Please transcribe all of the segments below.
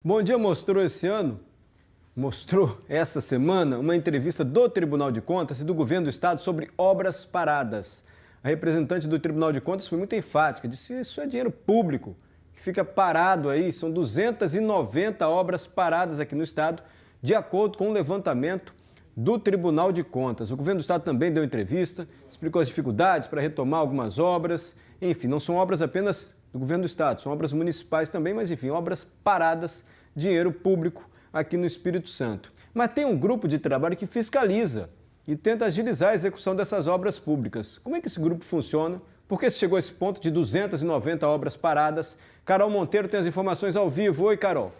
Bom Dia mostrou essa semana, uma entrevista do Tribunal de Contas e do Governo do Estado sobre obras paradas. A representante do Tribunal de Contas foi muito enfática, disse que isso é dinheiro público, que fica parado aí, são 290 obras paradas aqui no Estado, de acordo com o levantamento do Tribunal de Contas. O Governo do Estado também deu entrevista, explicou as dificuldades para retomar algumas obras, enfim, não são obras apenas do Governo do Estado, são obras municipais também, mas enfim, obras paradas, dinheiro público aqui no Espírito Santo. Mas tem um grupo de trabalho que fiscaliza e tenta agilizar a execução dessas obras públicas. Como é que esse grupo funciona? Por que se chegou a esse ponto de 290 obras paradas? Carol Monteiro tem as informações ao vivo. Oi, Carol.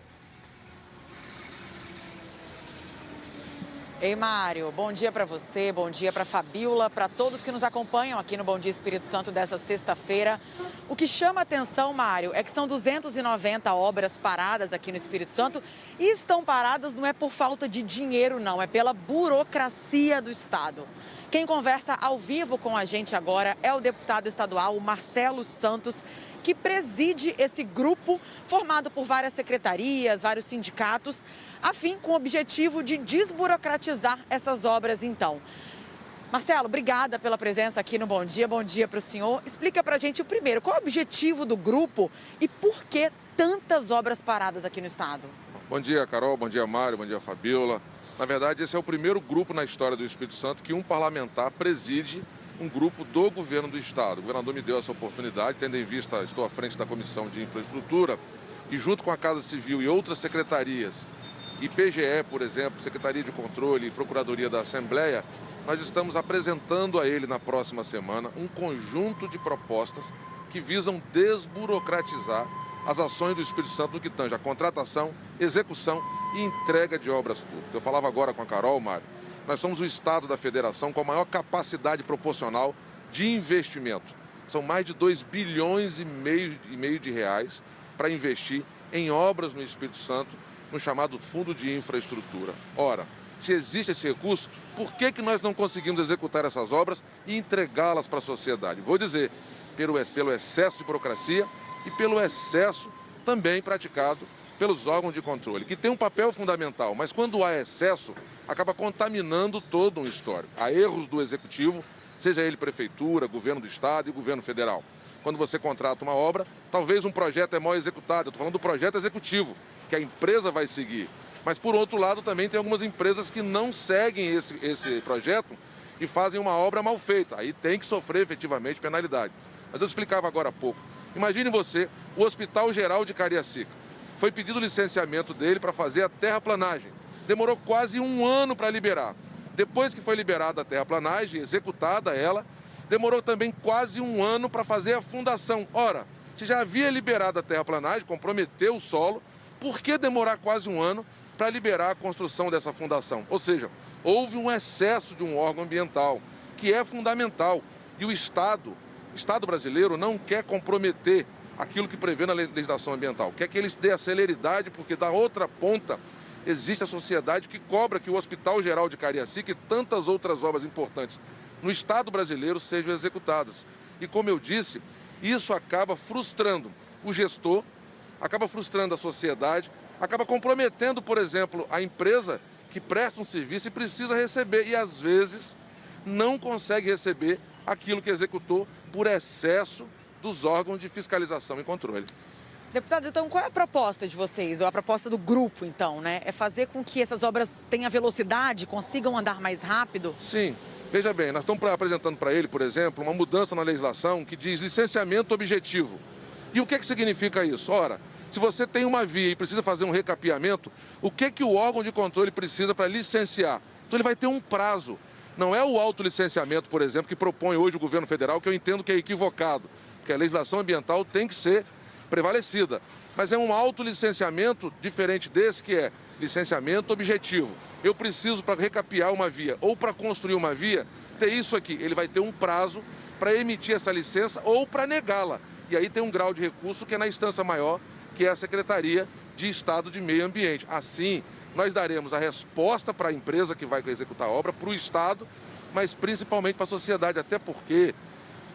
Ei, Mário, bom dia para você, bom dia para a Fabíola, para todos que nos acompanham aqui no Bom Dia Espírito Santo dessa sexta-feira. O que chama atenção, Mário, é que são 290 obras paradas aqui no Espírito Santo e estão paradas não é por falta de dinheiro, não, é pela burocracia do Estado. Quem conversa ao vivo com a gente agora é o deputado estadual Marcelo Santos, que preside esse grupo formado por várias secretarias, vários sindicatos, com o objetivo de desburocratizar essas obras, então. Marcelo, obrigada pela presença aqui no Bom Dia para o senhor. Explica pra gente, primeiro, qual é o objetivo do grupo e por que tantas obras paradas aqui no estado? Bom dia, Carol, bom dia, Mário, bom dia, Fabíola. Na verdade, esse é o primeiro grupo na história do Espírito Santo que um parlamentar preside um grupo do governo do estado. O governador me deu essa oportunidade, tendo em vista, estou à frente da Comissão de Infraestrutura e junto com a Casa Civil e outras secretarias, e PGE, por exemplo, Secretaria de Controle e Procuradoria da Assembleia, nós estamos apresentando a ele na próxima semana um conjunto de propostas que visam desburocratizar as ações do Espírito Santo no que tange a contratação, execução e entrega de obras públicas. Eu falava agora com a Carol, Mário, nós somos o estado da federação com a maior capacidade proporcional de investimento. São mais de 2,5 bilhões de reais para investir em obras no Espírito Santo, no chamado Fundo de Infraestrutura. Ora, se existe esse recurso, por que nós não conseguimos executar essas obras e entregá-las para a sociedade? Vou dizer, pelo excesso de burocracia e pelo excesso também praticado pelos órgãos de controle, que tem um papel fundamental, mas quando há excesso, acaba contaminando todo um histórico. Há erros do executivo, seja ele prefeitura, governo do estado e governo federal. Quando você contrata uma obra, talvez um projeto é mal executado. Eu estou falando do projeto executivo, que a empresa vai seguir. Mas, por outro lado, também tem algumas empresas que não seguem esse projeto e fazem uma obra mal feita. Aí tem que sofrer, efetivamente, penalidade. Mas eu explicava agora há pouco. Imagine você, o Hospital Geral de Cariacica. Foi pedido o licenciamento dele para fazer a terraplanagem. Demorou quase um ano para liberar. Depois que foi liberada a terraplanagem, executada ela, demorou também quase um ano para fazer a fundação. Ora, se já havia liberado a terraplanagem, comprometeu o solo, por que demorar quase um ano para liberar a construção dessa fundação? Ou seja, houve um excesso de um órgão ambiental, que é fundamental. E o Estado brasileiro não quer comprometer aquilo que prevê na legislação ambiental. Quer que eles dê a celeridade, porque da outra ponta existe a sociedade que cobra que o Hospital Geral de Cariacica e tantas outras obras importantes no Estado brasileiro sejam executadas. E como eu disse, isso acaba frustrando o gestor, acaba frustrando a sociedade, acaba comprometendo, por exemplo, a empresa que presta um serviço e precisa receber e, às vezes, não consegue receber aquilo que executou por excesso dos órgãos de fiscalização e controle. Deputado, então qual é a proposta de vocês, ou a proposta do grupo, então, né? É fazer com que essas obras tenham velocidade, consigam andar mais rápido? Sim. Veja bem, nós estamos apresentando para ele, por exemplo, uma mudança na legislação que diz licenciamento objetivo. E o que significa isso? Ora, se você tem uma via e precisa fazer um recapeamento, o que o órgão de controle precisa para licenciar? Então ele vai ter um prazo. Não é o autolicenciamento, por exemplo, que propõe hoje o governo federal, que eu entendo que é equivocado, porque a legislação ambiental tem que ser prevalecida. Mas é um autolicenciamento diferente desse, que é licenciamento objetivo. Eu preciso, para recapear uma via ou para construir uma via, ter isso aqui. Ele vai ter um prazo para emitir essa licença ou para negá-la. E aí tem um grau de recurso que é na instância maior, que é a Secretaria de Estado de Meio Ambiente. Assim, nós daremos a resposta para a empresa que vai executar a obra, para o Estado, mas principalmente para a sociedade, até porque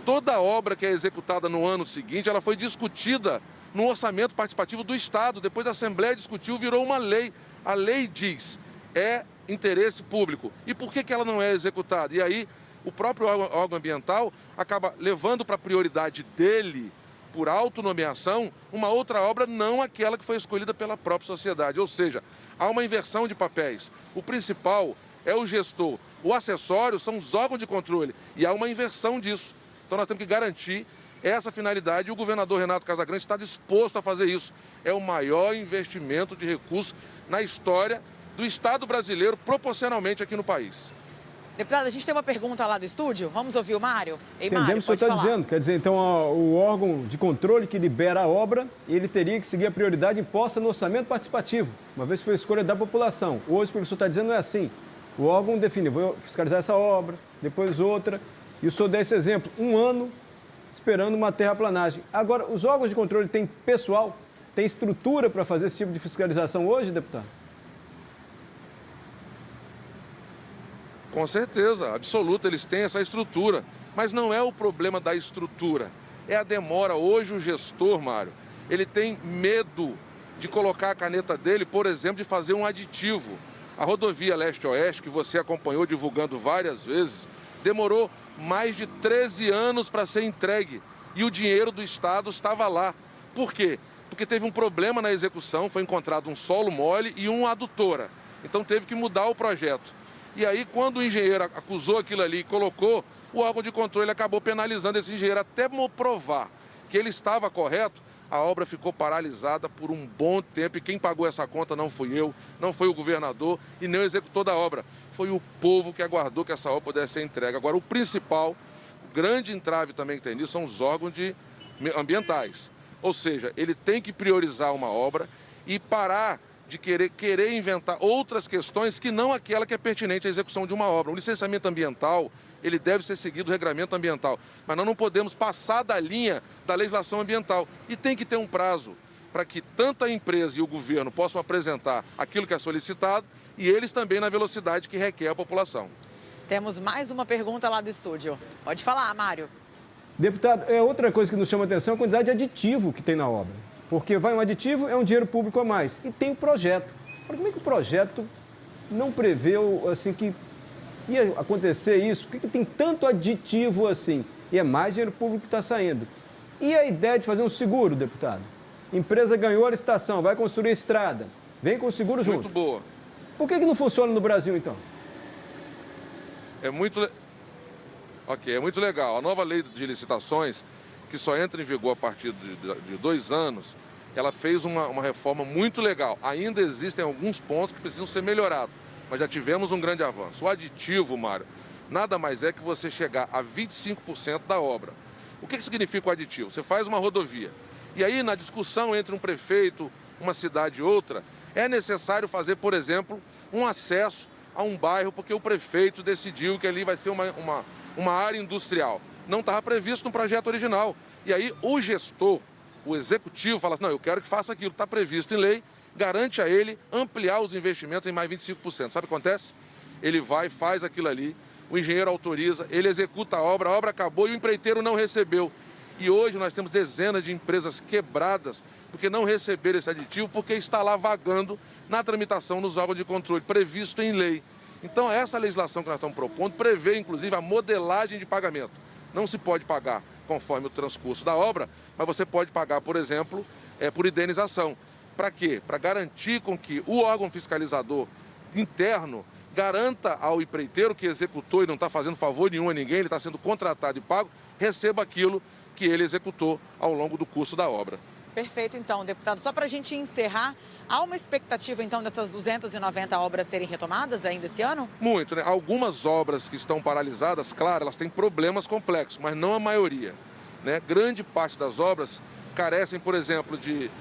toda obra que é executada no ano seguinte, ela foi discutida no orçamento participativo do Estado. Depois a Assembleia discutiu, virou uma lei. A lei diz, é interesse público. E por que ela não é executada? E aí o próprio órgão ambiental acaba levando para a prioridade dele, por autonomeação, uma outra obra, não aquela que foi escolhida pela própria sociedade. Ou seja, há uma inversão de papéis. O principal é o gestor, o acessório são os órgãos de controle. E há uma inversão disso. Então nós temos que garantir essa finalidade e o governador Renato Casagrande está disposto a fazer isso. É o maior investimento de recursos na história do Estado brasileiro, proporcionalmente aqui no país. Deputado, a gente tem uma pergunta lá do estúdio. Vamos ouvir o Mário? Ei, Entendemos Mário, o que o senhor está dizendo. Quer dizer, então, o órgão de controle que libera a obra, ele teria que seguir a prioridade imposta no orçamento participativo, uma vez que foi escolha da população. Hoje, o que o senhor está dizendo não é assim. O órgão define, vou fiscalizar essa obra, depois outra. E o senhor dá esse exemplo, 1 ano esperando uma terraplanagem. Agora, os órgãos de controle têm pessoal, têm estrutura para fazer esse tipo de fiscalização hoje, deputado? Com certeza, absoluta, eles têm essa estrutura. Mas não é o problema da estrutura, é a demora. Hoje o gestor, Mário, ele tem medo de colocar a caneta dele, por exemplo, de fazer um aditivo. A rodovia Leste-Oeste, que você acompanhou divulgando várias vezes, demorou mais de 13 anos para ser entregue. E o dinheiro do Estado estava lá. Por quê? Porque teve um problema na execução, foi encontrado um solo mole e uma adutora. Então teve que mudar o projeto. E aí, quando o engenheiro acusou aquilo ali e colocou, o órgão de controle acabou penalizando esse engenheiro até provar que ele estava correto. A obra ficou paralisada por um bom tempo e quem pagou essa conta não fui eu, não foi o governador e nem o executor da obra. Foi o povo que aguardou que essa obra pudesse ser entregue. Agora, o principal, o grande entrave também que tem nisso são os órgãos ambientais. Ou seja, ele tem que priorizar uma obra e parar de querer inventar outras questões que não aquela que é pertinente à execução de uma obra. O licenciamento ambiental, ele deve ser seguido o regramento ambiental, mas nós não podemos passar da linha da legislação ambiental. E tem que ter um prazo para que tanto a empresa e o governo possam apresentar aquilo que é solicitado e eles também na velocidade que requer a população. Temos mais uma pergunta lá do estúdio. Pode falar, Mário. Deputado, outra coisa que nos chama a atenção é a quantidade de aditivo que tem na obra. Porque vai um aditivo, é um dinheiro público a mais. E tem o projeto. Agora, como é que o projeto não preveu assim, que ia acontecer isso? Por que tem tanto aditivo assim? E é mais dinheiro público que está saindo. E a ideia de fazer um seguro, deputado? Empresa ganhou a licitação, vai construir a estrada. Vem com o seguro junto. Muito boa. Por que não funciona no Brasil, então? É muito legal. A nova lei de licitações, que só entra em vigor a partir de 2 anos, ela fez uma reforma muito legal. Ainda existem alguns pontos que precisam ser melhorados, mas já tivemos um grande avanço. O aditivo, Mário, nada mais é que você chegar a 25% da obra. O que significa o aditivo? Você faz uma rodovia, e aí na discussão entre um prefeito, uma cidade e outra, é necessário fazer, por exemplo, um acesso a um bairro, porque o prefeito decidiu que ali vai ser uma área industrial. Não estava previsto no projeto original. E aí o gestor, o executivo, fala assim, não, eu quero que faça aquilo, está previsto em lei, garante a ele ampliar os investimentos em mais 25%. Sabe o que acontece? Ele vai, faz aquilo ali, o engenheiro autoriza, ele executa a obra acabou e o empreiteiro não recebeu. E hoje nós temos dezenas de empresas quebradas porque não receberam esse aditivo, porque está lá vagando na tramitação nos órgãos de controle, previsto em lei. Então essa legislação que nós estamos propondo prevê, inclusive, a modelagem de pagamento. Não se pode pagar conforme o transcurso da obra, mas você pode pagar, por exemplo, por indenização. Para quê? Para garantir com que o órgão fiscalizador interno garanta ao empreiteiro que executou e não está fazendo favor nenhum a ninguém, ele está sendo contratado e pago, receba aquilo que ele executou ao longo do curso da obra. Perfeito, então, deputado. Só para a gente encerrar, há uma expectativa, então, dessas 290 obras serem retomadas ainda esse ano? Muito, né? Algumas obras que estão paralisadas, claro, elas têm problemas complexos, mas não a maioria, né? Grande parte das obras carecem, por exemplo, de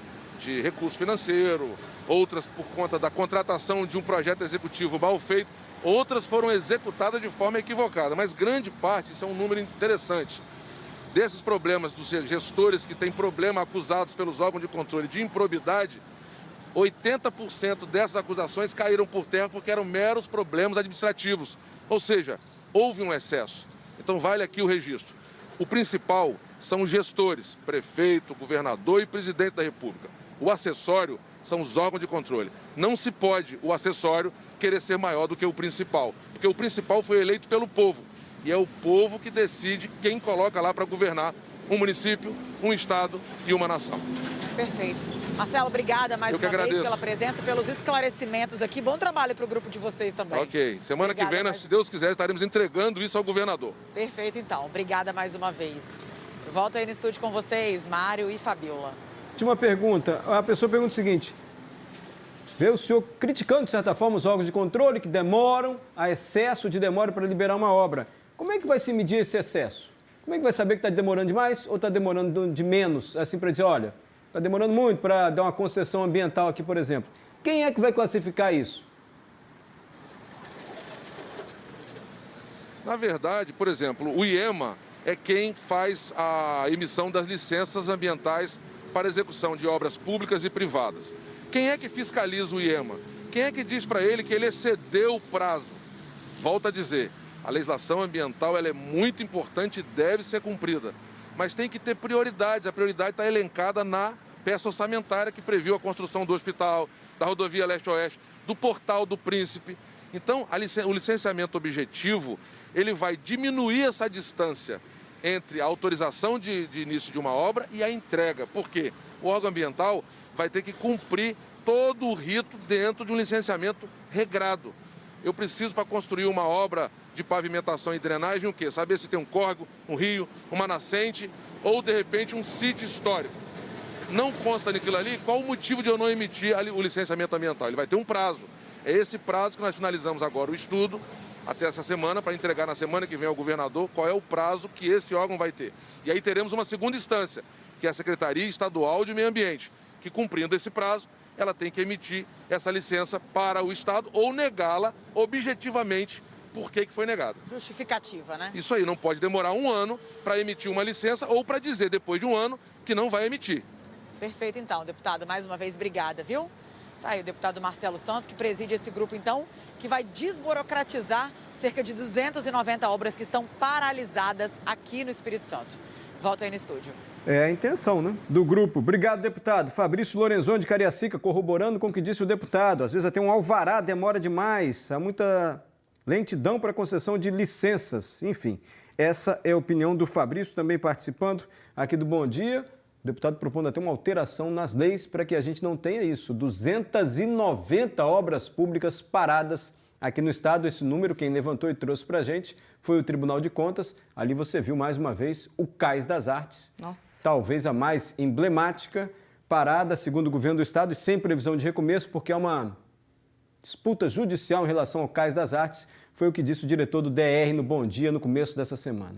recurso financeiro, outras por conta da contratação de um projeto executivo mal feito, outras foram executadas de forma equivocada, mas grande parte, isso é um número interessante, desses problemas dos gestores que têm problema acusados pelos órgãos de controle de improbidade, 80% dessas acusações caíram por terra porque eram meros problemas administrativos. Ou seja, houve um excesso. Então vale aqui o registro. O principal são os gestores, prefeito, governador e presidente da República. O acessório são os órgãos de controle. Não se pode o acessório querer ser maior do que o principal, porque o principal foi eleito pelo povo. E é o povo que decide quem coloca lá para governar um município, um estado e uma nação. Perfeito. Marcelo, obrigada mais uma vez pela presença, pelos esclarecimentos aqui. Bom trabalho para o grupo de vocês também. Ok. Semana que vem, se Deus quiser, estaremos entregando isso ao governador. Perfeito, então. Obrigada mais uma vez. Eu volto aí no estúdio com vocês, Mário e Fabiola. Última pergunta. A pessoa pergunta o seguinte: vê o senhor criticando, de certa forma, os órgãos de controle que demoram, há excesso de demora para liberar uma obra. Como é que vai se medir esse excesso? Como é que vai saber que está demorando demais ou está demorando de menos? Assim, para dizer, olha, está demorando muito para dar uma concessão ambiental aqui, por exemplo. Quem é que vai classificar isso? Na verdade, por exemplo, o IEMA é quem faz a emissão das licenças ambientais para execução de obras públicas e privadas. Quem é que fiscaliza o IEMA? Quem é que diz para ele que ele excedeu o prazo? Volto a dizer, a legislação ambiental ela é muito importante e deve ser cumprida. Mas tem que ter prioridades. A prioridade está elencada na peça orçamentária que previu a construção do hospital, da rodovia leste-oeste, do portal do Príncipe. Então, o licenciamento objetivo, ele vai diminuir essa distância entre a autorização de início de uma obra e a entrega. Por quê? O órgão ambiental vai ter que cumprir todo o rito dentro de um licenciamento regrado. Eu preciso, para construir uma obra de pavimentação e drenagem, o quê? Saber se tem um córrego, um rio, uma nascente ou, de repente, um sítio histórico. Não consta naquilo ali, qual o motivo de eu não emitir o licenciamento ambiental? Ele vai ter um prazo. É esse prazo que nós finalizamos agora o estudo, até essa semana, para entregar na semana que vem ao governador qual é o prazo que esse órgão vai ter. E aí teremos uma segunda instância, que é a Secretaria Estadual de Meio Ambiente, que, cumprindo esse prazo, ela tem que emitir essa licença para o Estado ou negá-la objetivamente. Por que foi negada? Justificativa, né? Isso aí, não pode demorar um ano para emitir uma licença ou para dizer depois de um ano que não vai emitir. Perfeito, então, deputado. Mais uma vez, obrigada, viu? Tá aí o deputado Marcelo Santos, que preside esse grupo, então, que vai desburocratizar cerca de 290 obras que estão paralisadas aqui no Espírito Santo. Volta aí no estúdio. É a intenção, né, do grupo. Obrigado, deputado. Fabrício Lorenzoni, de Cariacica, corroborando com o que disse o deputado. Às vezes até um alvará demora demais, há muita lentidão para concessão de licenças. Enfim, essa é a opinião do Fabrício, também participando aqui do Bom Dia. O deputado propondo até uma alteração nas leis para que a gente não tenha isso. 290 obras públicas paradas aqui no estado. Esse número, quem levantou e trouxe para a gente foi o Tribunal de Contas. Ali você viu mais uma vez o Cais das Artes. Nossa. Talvez a mais emblemática, parada, segundo o governo do estado, e sem previsão de recomeço, porque é uma disputa judicial em relação ao Cais das Artes. Foi o que disse o diretor do DR no Bom Dia no começo dessa semana.